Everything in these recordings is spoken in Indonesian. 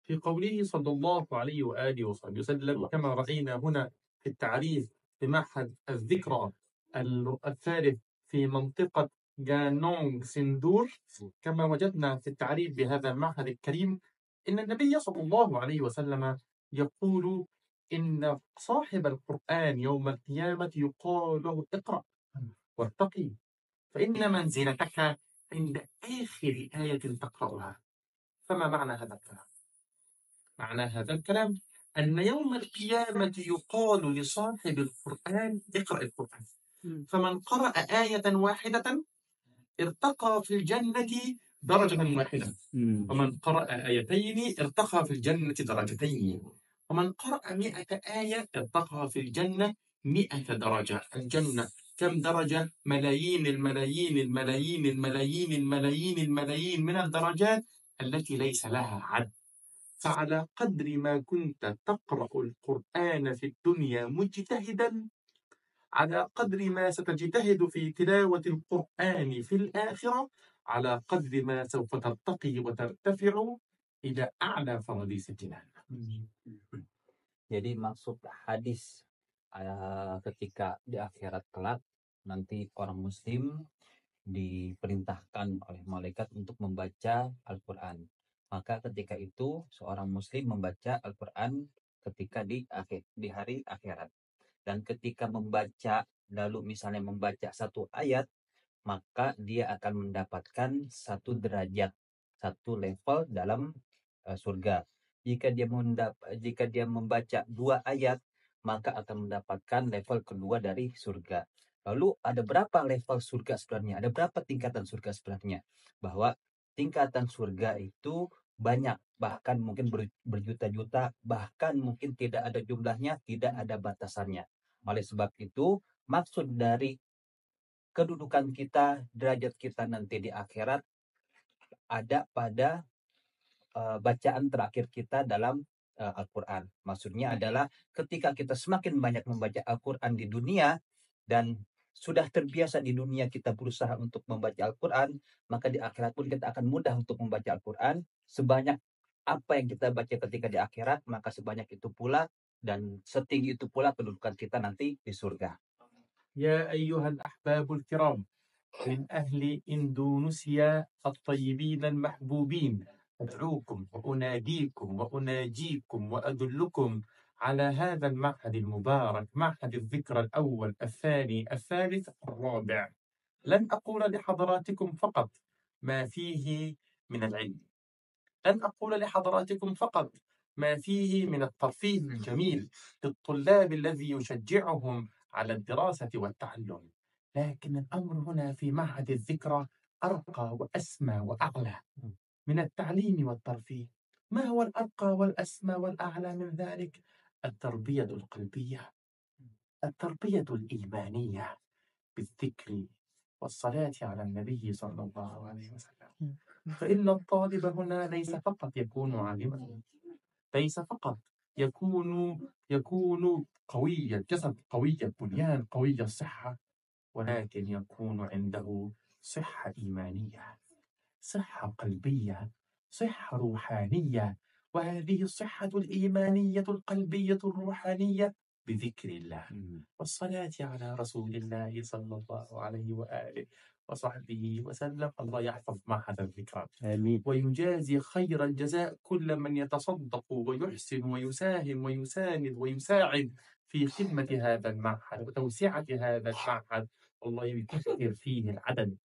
في قوله صلى الله عليه وآله وصحبه وسلم كما رأينا هنا في التعريف بمعهد الذكرى الثالث في منطقة جانونغ سندور، كما وجدنا في التعريف بهذا المعهد الكريم إن النبي صلى الله عليه وسلم يقول إن صاحب القرآن يوم القيامة يقال له اقرأ وارتقي فإن منزلتك عند آخر آية تقرأها. فما معنى هذا الكلام؟ معنى هذا الكلام أن يوم القيامة يقال لصاحب القرآن اقرأ القرآن، فمن قرأ آية واحدة ارتقى في الجنة درجة واحدة، ومن قرأ آيتين ارتقى في الجنة درجتين، ومن قرأ 100 آية ارتقى في الجنة 100 درجة. الجنة كم درجة؟ ملايين الملايين الملايين الملايين الملايين الملايين من الدرجات التي ليس لها عد. فعلى قدر ما كنت تقرأ القرآن في الدنيا مجتهدا، على قدر ما ستجتهد في تلاوة القرآن في الآخرة، على قدر ما سوف ترتقي وترتفع إلى أعلى فراديس الجنان. Jadi maksud hadis ketika di akhirat kelak nanti orang muslim diperintahkan oleh malaikat untuk membaca Al-Quran. Maka ketika itu seorang muslim membaca Al-Quran ketika di hari akhirat. Dan ketika membaca, lalu misalnya membaca satu ayat, maka dia akan mendapatkan satu derajat, satu level dalam surga. Jika dia membaca 2 ayat, maka akan mendapatkan level kedua dari surga. Lalu ada berapa level surga sebenarnya? Ada berapa tingkatan surga sebenarnya? Bahwa tingkatan surga itu banyak, bahkan mungkin berjuta-juta, bahkan mungkin tidak ada jumlahnya, tidak ada batasannya. Oleh sebab itu, maksud dari kedudukan kita, derajat kita nanti di akhirat ada pada bacaan terakhir kita dalam Al-Quran. Maksudnya adalah ketika kita semakin banyak membaca Al-Quran di dunia dan sudah terbiasa di dunia kita berusaha untuk membaca Al-Quran, maka di akhirat pun kita akan mudah untuk membaca Al-Quran. Sebanyak apa yang kita baca ketika di akhirat, maka sebanyak itu pula dan setinggi itu pula kedudukan kita nanti di surga. Ya ayyuhal ahbabul kiram min ahli Indonesia at-tayyibin al-mahbubin, أدعوكم وأناديكم وأناجيكم وأدلكم على هذا المعهد المبارك، معهد الذكرى الأول الثاني الثالث الرابع. لن أقول لحضراتكم فقط ما فيه من العلم، لن أقول لحضراتكم فقط ما فيه من الترفيه الجميل للطلاب الذي يشجعهم على الدراسة والتعلم، لكن الأمر هنا في معهد الذكرى أرقى وأسمى وأعلى من التعليم والترفيه. ما هو الأرقى والأسمى والأعلى من ذلك؟ التربية القلبية، التربية الإيمانية بالذكر والصلاة على النبي صلى الله عليه وسلم. فإن الطالب هنا ليس فقط يكون عالما، ليس فقط يكون قوي الجسد، قوي البنيان، قوي الصحة، ولكن يكون عنده صحة إيمانية، صحة قلبية، صحة روحانية. وهذه الصحة الإيمانية القلبية الروحانية بذكر الله والصلاة على رسول الله صلى الله عليه وآله وصحبه وسلم. الله يحفظ معهد الذكرى ويجازي خير الجزاء كل من يتصدق ويحسن ويساهم ويساند ويساعد في خدمة هذا المعهد وتوسعة هذا المعهد. والله يكثر فيه العدد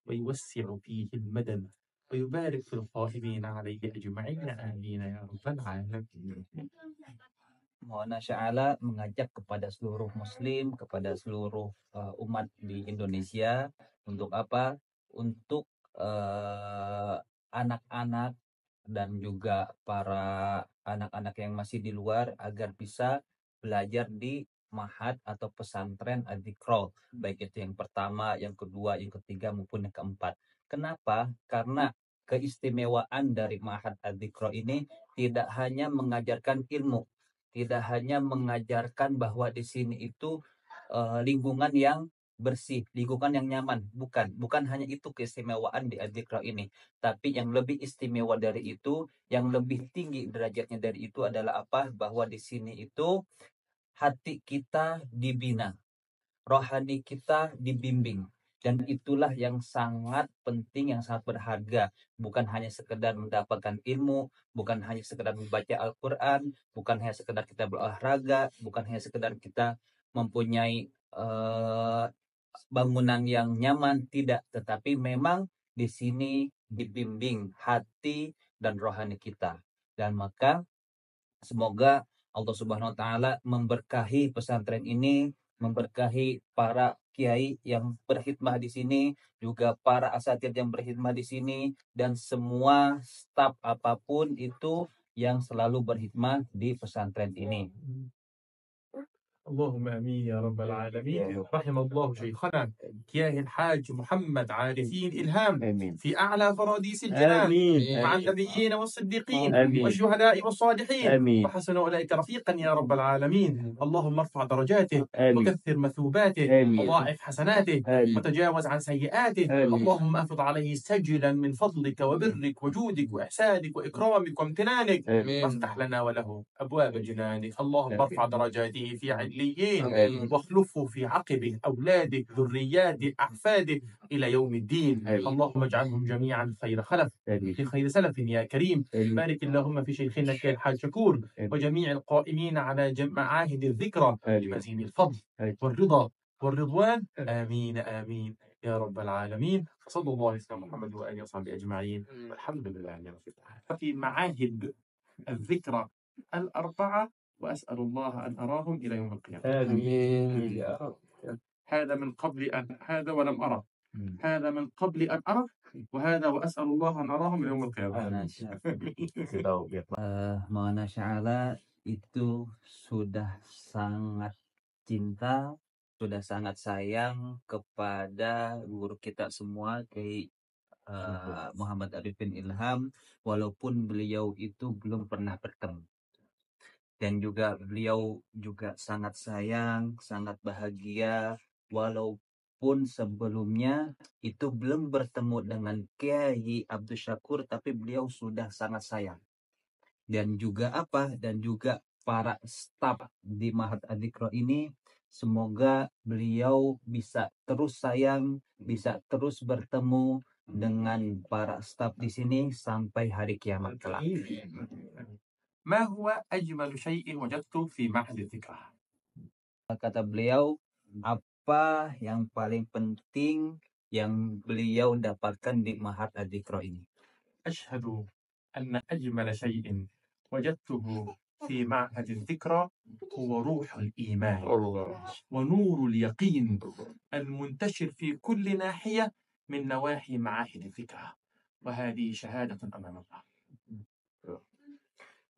ويوسع فيه المدد ويبارك في القائمين عليه أجمعين، آمين يا رب العالمين. Mohon sya'ala mengajak kepada seluruh muslim, kepada seluruh umat di Indonesia untuk apa? Untuk anak-anak dan juga para anak-anak yang masih di luar agar bisa belajar di Ma'had atau pesantren Adzikra, baik itu yang pertama, yang kedua, yang ketiga maupun yang keempat. Kenapa? Karena keistimewaan dari Ma'had Adzikra ini tidak hanya mengajarkan ilmu, tidak hanya mengajarkan bahwa di sini itu lingkungan yang bersih, lingkungan yang nyaman. Bukan hanya itu keistimewaan di Adzikra ini, tapi yang lebih istimewa dari itu, yang lebih tinggi derajatnya dari itu adalah apa? Bahwa di sini itu hati kita dibina, rohani kita dibimbing. Dan itulah yang sangat penting, yang sangat berharga. Bukan hanya sekedar mendapatkan ilmu, bukan hanya sekedar membaca Al-Quran, bukan hanya sekedar kita berolahraga, bukan hanya sekedar kita mempunyai bangunan yang nyaman, tidak. Tetapi memang di sini dibimbing hati dan rohani kita. Dan maka semoga Allah Subhanahu wa taala memberkahi pesantren ini, memberkahi para kiai yang berkhidmah di sini, juga para asatidz yang berkhidmah di sini, dan semua staf apapun itu yang selalu berkhidmah di pesantren ini. اللهم امين يا رب العالمين. رحم الله شيخنا كياه الحاج محمد عارفين الهام في اعلى فراديس الجنان مع النبيين والصديقين والشهداء والصالحين وحسن اولئك رفيقا يا رب العالمين. اللهم ارفع درجاته وكثر مثوباته وضاعف حسناته وتجاوز عن سيئاته. اللهم افض عليه سجلا من فضلك وبرك وجودك واحسانك واكرامك وامتنانك، وافتح لنا وله ابواب جنانك. اللهم ارفع درجاته في عليين واخلفه في عقبه، أولاده، ذرياته، أحفاده إلى يوم الدين. اللهم اجعلهم جميعا خير خلف في خير سلف يا كريم. بارك اللهم في شيخنا كيال الحاج شكور وجميع القائمين على معاهد الذكرى بمزيد الفضل والرضا والرضوان. آمين آمين يا رب العالمين. صلى الله عليه وسلم محمد وآله وصحبه أجمعين والحمد لله رب العالمين. ففي معاهد الذكرى الأربعة، وأسأل الله أن أراهم إلى يوم القيامة. آمين يا رب. هذا من قبل أن هذا ولم أرى، هذا من قبل أن أرى، وهذا وأسأل الله أن أراهم إلى يوم القيامة. Maulana Sya'ala itu sudah sangat cinta, sudah sangat sayang kepada guru kita semua, Kiai Muhammad Arifin Ilham, walaupun beliau itu belum pernah bertemu. Dan juga beliau juga sangat sayang, sangat bahagia, walaupun sebelumnya itu belum bertemu dengan Kiai Abdul Syakur, tapi beliau sudah sangat sayang. Dan juga dan juga para staf di Ma'had Adzikra ini, semoga beliau bisa terus sayang, bisa terus bertemu dengan para staf di sini sampai hari kiamat kelak. ما هو أجمل شيء وجدته في معهد الذكرى؟ Kata beliau, apa yang paling penting yang beliau dapatkan di Ma'had Adzikra ini? أشهد أن أجمل شيء وجدته في معهد الذكرى هو روح الإيمان ونور اليقين المنتشر في كل ناحية من نواحي معاهد الذكرى، وهذه شهادة أمام الله.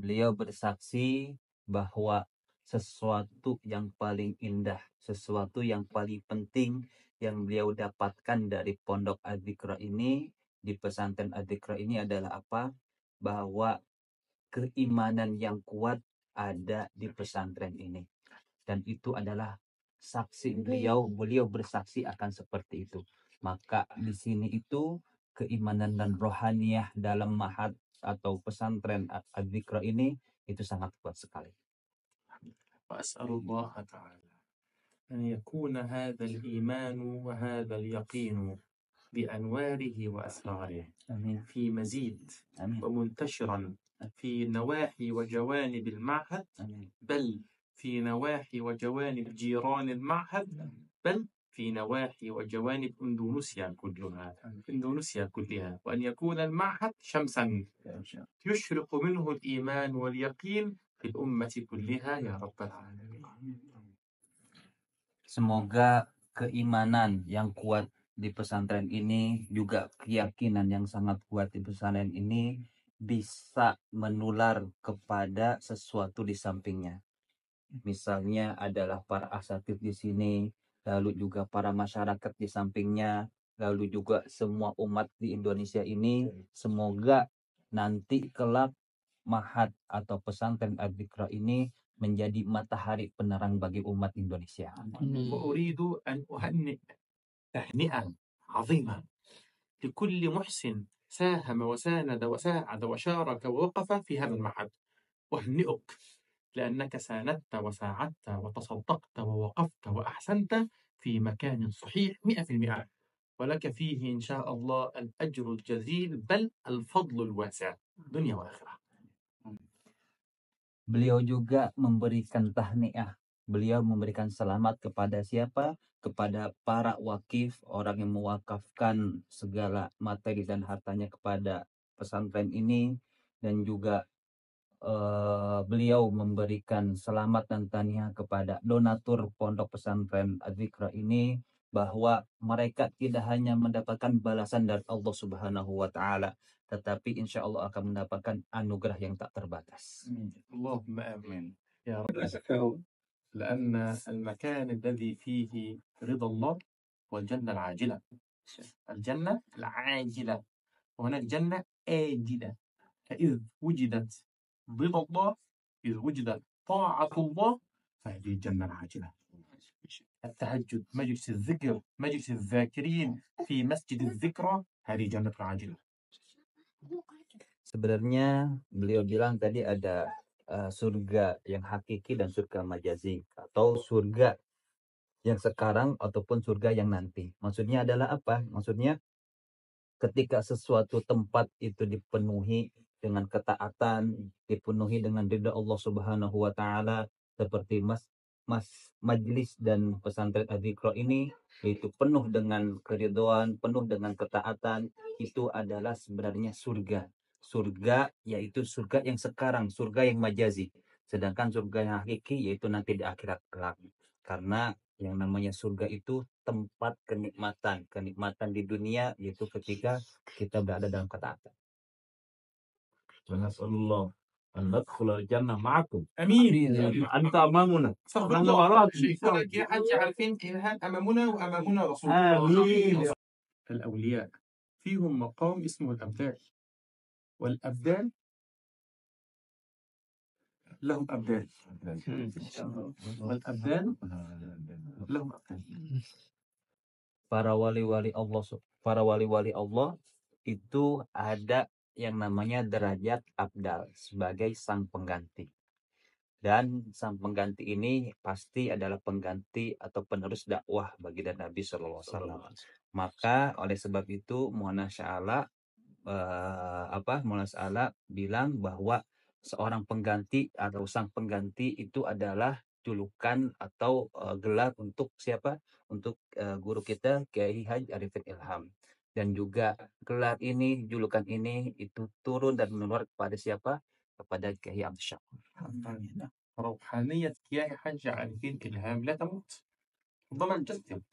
Beliau bersaksi bahwa sesuatu yang paling indah, sesuatu yang paling penting yang beliau dapatkan dari pondok Adzikra ini, di pesantren Adzikra ini adalah apa? Bahwa keimanan yang kuat ada di pesantren ini. Dan itu adalah saksi beliau bersaksi akan seperti itu. Maka di sini itu keimanan dan rohaniyah dalam ma'had atau pesantren Adzikra ini itu sangat kuat sekali. وأسأل الله تعالى أن يكون هذا الإيمان وهذا اليقين بأنواره وأسراره في مزيد ومنتشرا في نواحي وجوانب المعهد، بل في نواحي وجوانب جيران المعهد، بل في نواحي وجوانب إندونيسيا كلها، وأن يكون المعهد شمسا يشرق منه الإيمان واليقين في الأمة كلها يا رب العالمين. Semoga keimanan yang kuat di pesantren ini, juga keyakinan yang sangat kuat di pesantren ini bisa menular kepada sesuatu di sampingnya. Misalnya adalah para asatidz di sini, lalu juga para masyarakat di sampingnya, lalu juga semua umat di Indonesia ini. Semoga nanti kelak Ma'had atau pesantren Adzikra ini menjadi matahari penerang bagi umat Indonesia. وأريد أن أهنئ تهنئة عظيمة لكل محسن ساهم وساند وساعد وشارك ووقف في هذا المعهد. أهنئك لأنك ساندت وساعدت وتصدقت ووقفت وأحسنت في مكان صحيح 100%، ولك فيه إن شاء الله الأجر الجزيل بل الفضل الواسع دنيا وآخرة. Beliau juga memberikan tahniah. Beliau memberikan selamat kepada siapa? Kepada para wakif, orang yang mewakafkan segala materi dan hartanya kepada pesantren ini, dan juga beliau memberikan selamat dan tahniah kepada donatur pondok pesantren Adzikra ini, bahwa mereka tidak hanya mendapatkan balasan dari Allah Subhanahu wa Ta'ala, tetapi insya Allah akan mendapatkan anugerah yang tak terbatas. اللهم آمين يا رب، لأن المكان الذي فيه رضا الله هو الجنة العاجلة، الجنة العاجلة، وهناك جنة آجلة. فإذ وجدت رضا الله، إذ وجدت طاعة الله، فهذه الجنة العاجلة. التهجد، مجلس الذكر، مجلس الذاكرين في مسجد الذكرى، هذه جنة عاجلة. Sebenarnya beliau bilang tadi ada surga yang hakiki dan surga majazi, atau surga yang sekarang ataupun surga yang nanti. Maksudnya adalah apa? Maksudnya ketika sesuatu tempat itu dipenuhi dengan ketaatan, dipenuhi dengan ridha Allah Subhanahu wa Ta'ala, seperti majlis dan pesantren Adzikra ini, yaitu penuh dengan keridhaan, penuh dengan ketaatan, itu adalah sebenarnya surga. Surga yaitu surga yang sekarang, surga yang majazi. Sedangkan surga yang hakiki yaitu nanti di akhirat kelak. Karena yang namanya surga itu tempat kenikmatan. Kenikmatan di dunia yaitu ketika kita berada dalam ketaatan. Nasallallahu an nadkhula al-jannah ma'akum. أمين. Anta amamuna. صدق الله. شيخنا يا حاج عارفين إلهام أمامنا وأمامنا رسول الله. آمين. الأولياء فيهم مقام اسمه الأبدال، والأبدال لهم أبدال، والأبدال لهم أبدال. Para wali-wali Allah itu ada yang namanya derajat abdal sebagai sang pengganti. Dan sang pengganti ini pasti adalah pengganti atau penerus dakwah bagi Nabi Sallallahu Alaihi Wasallam. Maka oleh sebab itu Maulana Sya'ala bilang bahwa seorang pengganti atau sang pengganti itu adalah julukan atau gelar untuk siapa? Untuk guru kita Kiai Haji Arifin Ilham. Dan juga gelar ini, julukan ini itu turun dan menular kepada siapa? Kepada Kiai Abdul Syakur. روحانية كياي حاج عارفين إلهام لا تموت، ربما تجدد،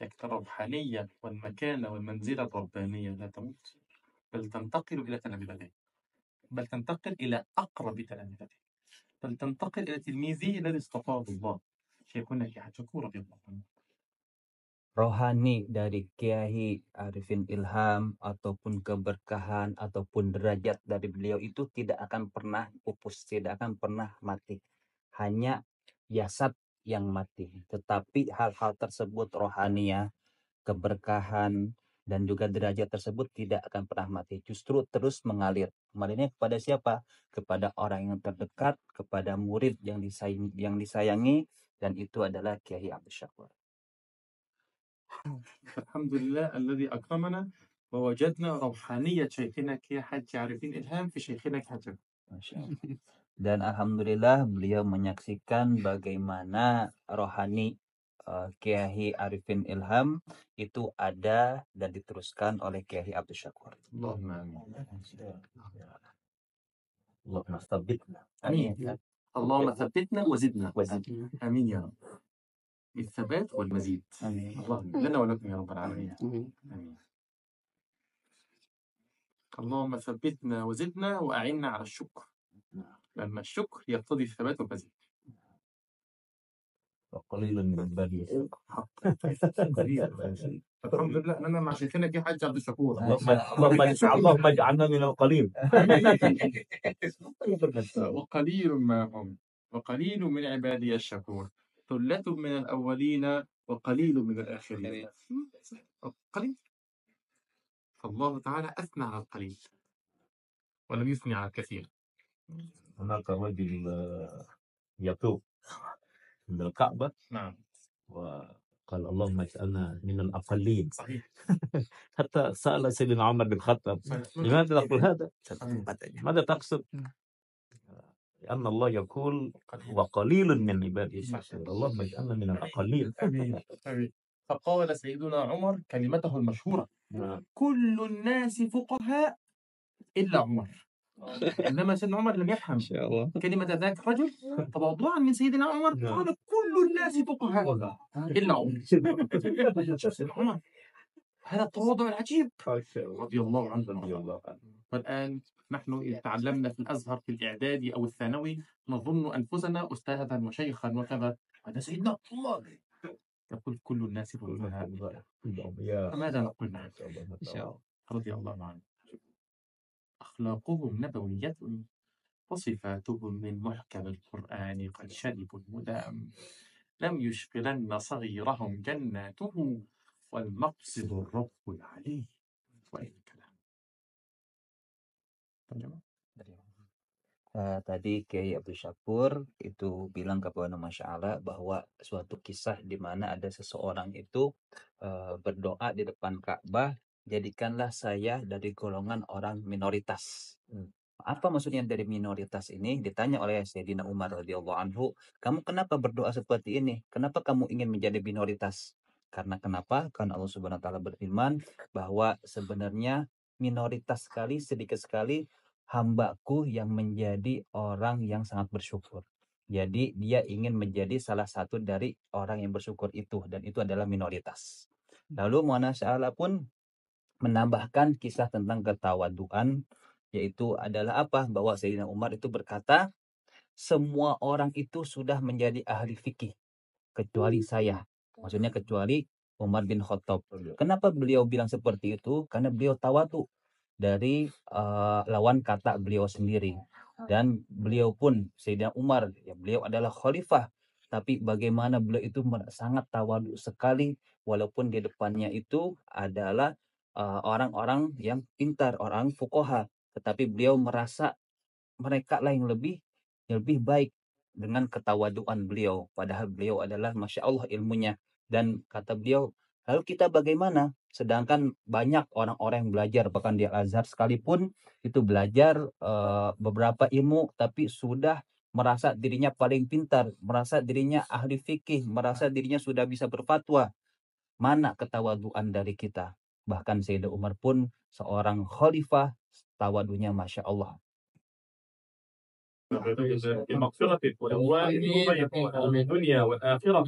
لكن الروحانية والمكانة والمنزلة الربانية لا تموت، بل تنتقل إلى تلامذته، بل تنتقل إلى أقرب تلامذته، بل تنتقل إلى تلميذه الذي اصطفاه الله، شيخنا كياي حاج شكور رضي الله عنه. Rohani dari Kiai Arifin Ilham ataupun keberkahan ataupun derajat dari beliau itu tidak akan pernah pupus, tidak akan pernah mati. Hanya jasad yang mati. Tetapi hal-hal tersebut, rohaniah, keberkahan, dan juga derajat tersebut tidak akan pernah mati. Justru terus mengalir. Mengalirnya kepada siapa? Kepada orang yang terdekat, kepada murid yang disayangi, dan itu adalah Kiai Abdul Syakur. الحمد لله الذي أكرمنا ووجدنا روحانية شيخنا كياي حاج عارفين إلهام في شيخنا كياي حاج. Dan alhamdulillah beliau menyaksikan bagaimana rohani Kiai Arifin Ilham itu ada dan diteruskan oleh Kiai Abdul Syakur. Allahumma amin. Allahumma tsabbitna. Amin. اللهم ثبتنا وزدنا. آمين يا رب. الثبات والمزيد. اللهم لنا ولكم يا رب العالمين. آمين. اللهم ثبتنا وزدنا وأعنا على الشكر، لأن الشكر يقتضي الثبات والمزيد. وقليل من عبادي الحمد لله أنا مع شيخنا كياي حاج عبد الشكور. اللهم اجعلنا من القليل. وقليل ما هم وقليل من عبادي الشكور ثلة من الأولين وقليل من الآخرين. قليل. فالله تعالى أثنى على القليل ولم يثني على الكثير. هناك رجل يطوف عند الكعبة نعم وقال اللهم اجعلنا من الأقلين. صحيح. حتى سأل سيدنا عمر بن الخطاب لماذا تقول هذا؟ ماذا تقصد؟ لأن الله يقول وقليل من عباده الشكور. اللهم اجعلنا من الأقلين. فقال سيدنا عمر كلمته المشهورة: كل الناس فقهاء إلا عمر. إنما سيدنا عمر لم يفهم كلمة ذاك الرجل، فوضوعا من سيدنا عمر قال كل الناس فقهاء إلا عمر. هذا التواضع العجيب رضي الله عنه. والآن نحن تعلمنا في الأزهر في الإعدادي أو الثانوي نظن أنفسنا أستاذا وشيخا وكذا، هذا سيدنا عمر يقول كل الناس فقهاء. فماذا نقول نحن؟ رضي الله عنه. أخلاقهم نبوية وصفاتهم من محكم القرآن قد شربوا المدام، لم يشغلن صغيرهم جناته والمقصد الرب العلي. وإن كلام. Tadi Kiai Abdul Syakur itu bilang kepada Masya Allah bahwa suatu kisah di mana ada seseorang itu berdoa di depan Ka'bah, jadikanlah saya dari golongan orang minoritas. Apa maksudnya dari minoritas ini? Ditanya oleh Sayyidina Umar radhiyallahu anhu, kamu kenapa berdoa seperti ini? Kenapa kamu ingin menjadi minoritas? Karena kenapa? Karena Allah Subhanahu wa taala berfirman bahwa sebenarnya minoritas sekali, sedikit sekali hambaku yang menjadi orang yang sangat bersyukur. Jadi dia ingin menjadi salah satu dari orang yang bersyukur itu, dan itu adalah minoritas. Lalu Muhammad Sya'ala pun menambahkan kisah tentang ketawaduan, yaitu adalah apa? Bahwa Sayyidina Umar itu berkata, semua orang itu sudah menjadi ahli fikih kecuali saya. Maksudnya kecuali Umar bin Khattab. Kenapa beliau bilang seperti itu? Karena beliau tawadu dari lawan kata beliau sendiri. Dan beliau pun Sayyidina Umar, ya, beliau adalah khalifah, tapi bagaimana beliau itu sangat tawadu sekali, walaupun di depannya itu adalah orang-orang yang pintar, orang fuqaha, tetapi beliau merasa mereka lah yang lebih baik dengan ketawaduan beliau, padahal beliau adalah Masya Allah ilmunya. Dan kata beliau, lalu kita bagaimana? Sedangkan banyak orang-orang yang belajar, bahkan di Al-Azhar sekalipun itu belajar beberapa ilmu, tapi sudah merasa dirinya paling pintar, merasa dirinya ahli fikih, merasa dirinya sudah bisa berfatwa. Mana ketawaduan dari kita? Bahkan Sayyidina Umar pun seorang khalifah, tawadunya Masya Allah. بمغفرتك ورضوانك ومن الدنيا والآخرة.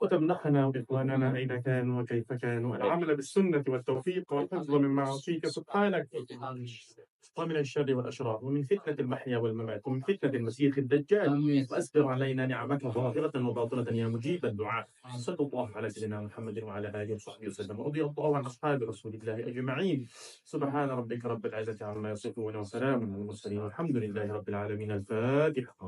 وتمنحنا وإخواننا أين كانوا وكيف كانوا العمل بالسنة والتوفيق والحفظ من معاصيك سبحانك، ومن الشر والأشرار، ومن فتنة المحيا والممات، ومن فتنة المسيح الدجال. وأسبغ علينا نعمك ظاهرة وباطنة يا مجيب الدعاء. صلى الله على سيدنا محمد وعلى آله وصحبه وسلم. رضي الله عن أصحاب رسول الله أجمعين. سبحان ربك رب العزة عما يصفون وسلام على المرسلين والحمد لله رب العالمين. الفاتحة.